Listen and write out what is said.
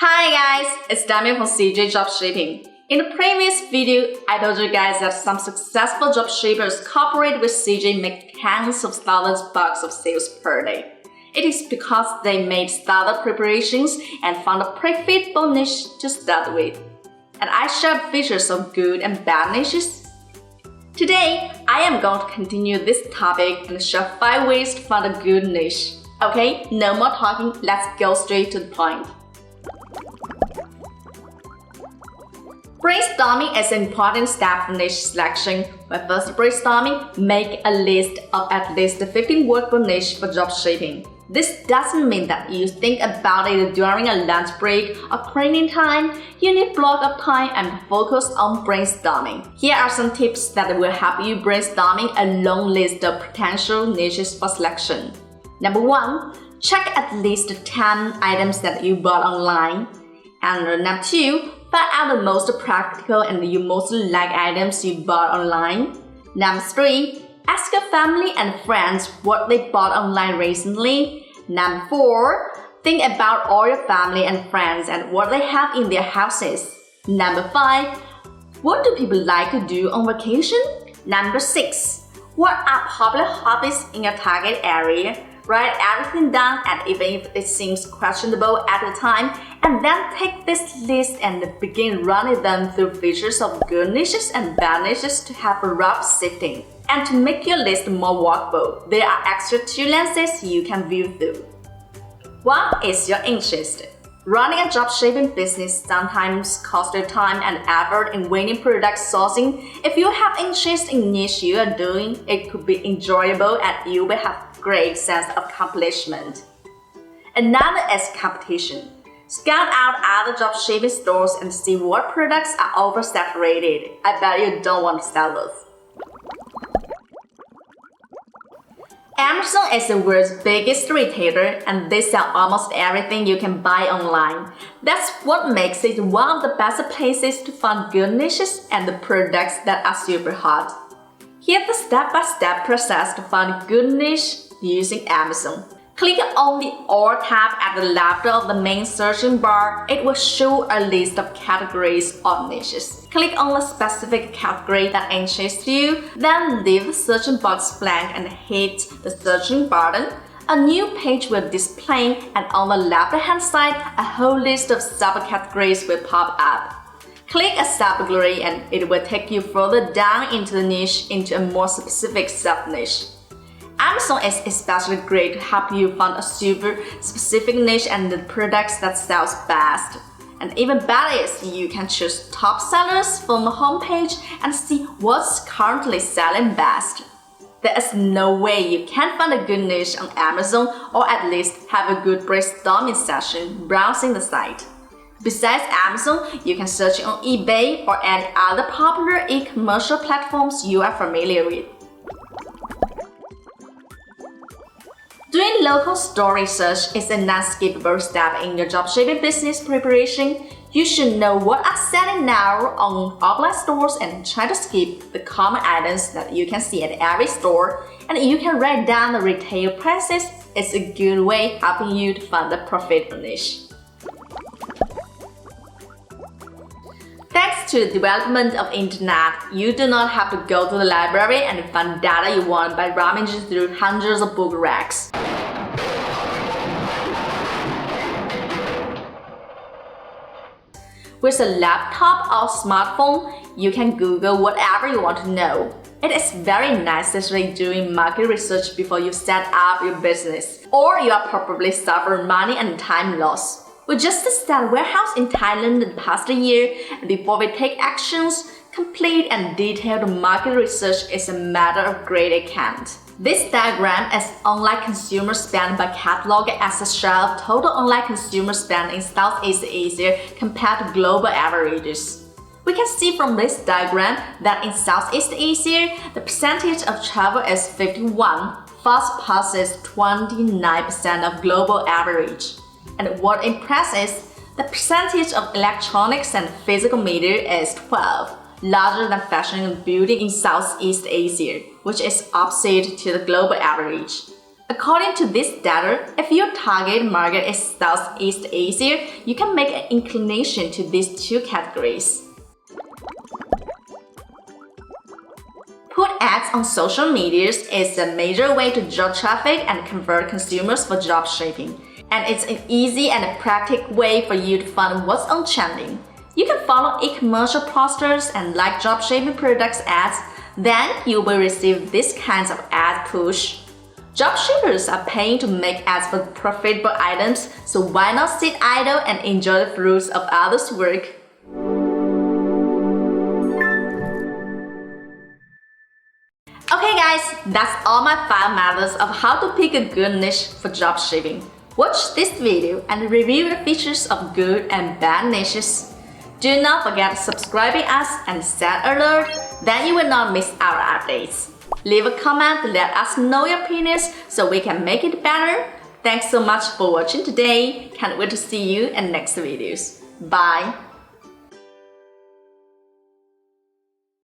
Hi guys, it's Damian from CJDropshipping. In the previous video, I told you guys that some successful dropshippers cooperate with CJ make tens of thousands of bucks of sales per day. It is because they made startup preparations and found a profitable niche to start with. And I shared features of good and bad niches. Today, I am going to continue this topic and share 5 ways to find a good niche. Okay, no more talking, let's go straight to the point. Brainstorming is an important step for niche selection. When first brainstorming, make a list of at least 15 workable niches for dropshipping. This doesn't mean that you think about it during a lunch break or cleaning time. You need block of time and focus on brainstorming. Here are some tips that will help you brainstorming a long list of potential niches for selection. Number 1, check at least 10 items that you bought online. And number 2, find out the most practical and you most like items you bought online. Number 3, ask your family and friends what they bought online recently. Number 4, think about all your family and friends and what they have in their houses. Number 5, what do people like to do on vacation? Number 6, what are popular hobbies in your target area? Write everything down, and even if it seems questionable at the time, and then take this list and begin running them through features of good niches and bad niches to have a rough sifting. And to make your list more workable, there are extra 2 lenses you can view through. One is your interest. Running a dropshipping business sometimes costs you time and effort in winning product sourcing. If you have interest in niche you are doing, it could be enjoyable and you will have great sense of accomplishment. Another is competition. Scout out other dropshipping stores and see what products are oversaturated. I bet you don't want to sell those. Amazon is the world's biggest retailer and they sell almost everything you can buy online. That's what makes it one of the best places to find good niches and the products that are super hot. Here's the step-by-step process to find a good niche using Amazon. Click on the All tab at the left of the main searching bar. It will show a list of categories or niches. Click on the specific category that interests you, then leave the searching box blank and hit the searching button. A new page will display, and on the left-hand side, a whole list of subcategories will pop up. Click a subcategory and it will take you further down into the niche into a more specific sub-niche. Amazon is especially great to help you find a super specific niche and the products that sells best. And even better is you can choose top sellers from the homepage and see what's currently selling best. There is no way you can't find a good niche on Amazon or at least have a good brainstorming session browsing the site. Besides Amazon, you can search on eBay or any other popular e-commerce platforms you are familiar with. Doing local store research is a non-skippable step in your dropshipping business preparation. You should know what are selling now on offline stores and try to skip the common items that you can see at every store. And you can write down the retail prices. It's a good way helping you to find the profitable niche. Thanks to the development of internet, you do not have to go to the library and find data you want by rummaging through hundreds of book racks. With a laptop or smartphone, you can Google whatever you want to know. It is very necessary doing market research before you set up your business, or you are probably suffering money and time loss. We just started a warehouse in Thailand in the past year, and before we take actions, complete and detailed market research is a matter of great account. This diagram is online consumer spend by catalog as a share of total online consumer spend in Southeast Asia compared to global averages. We can see from this diagram that in Southeast Asia, the percentage of travel is 51, fast pass is 29% of global average. And what impresses, the percentage of electronics and physical media is 12, larger than fashion and beauty in Southeast Asia, which is opposite to the global average. According to this data, if your target market is Southeast Asia, you can make an inclination to these two categories. Put ads on social medias is a major way to draw traffic and convert consumers for dropshipping. And it's an easy and a practical way for you to find what's on trending. You can follow e-commercial posters and like dropshipping products ads, then you will receive these kinds of ad push. Dropshippers are paying to make ads for profitable items, so why not sit idle and enjoy the fruits of others' work? Okay guys, that's all my 5 methods of how to pick a good niche for dropshipping. Watch this video and review the features of good and bad niches. Do not forget subscribing us and set alert, then you will not miss our updates. Leave a comment to let us know your opinions so we can make it better. Thanks so much for watching today. Can't wait to see you in next videos. Bye!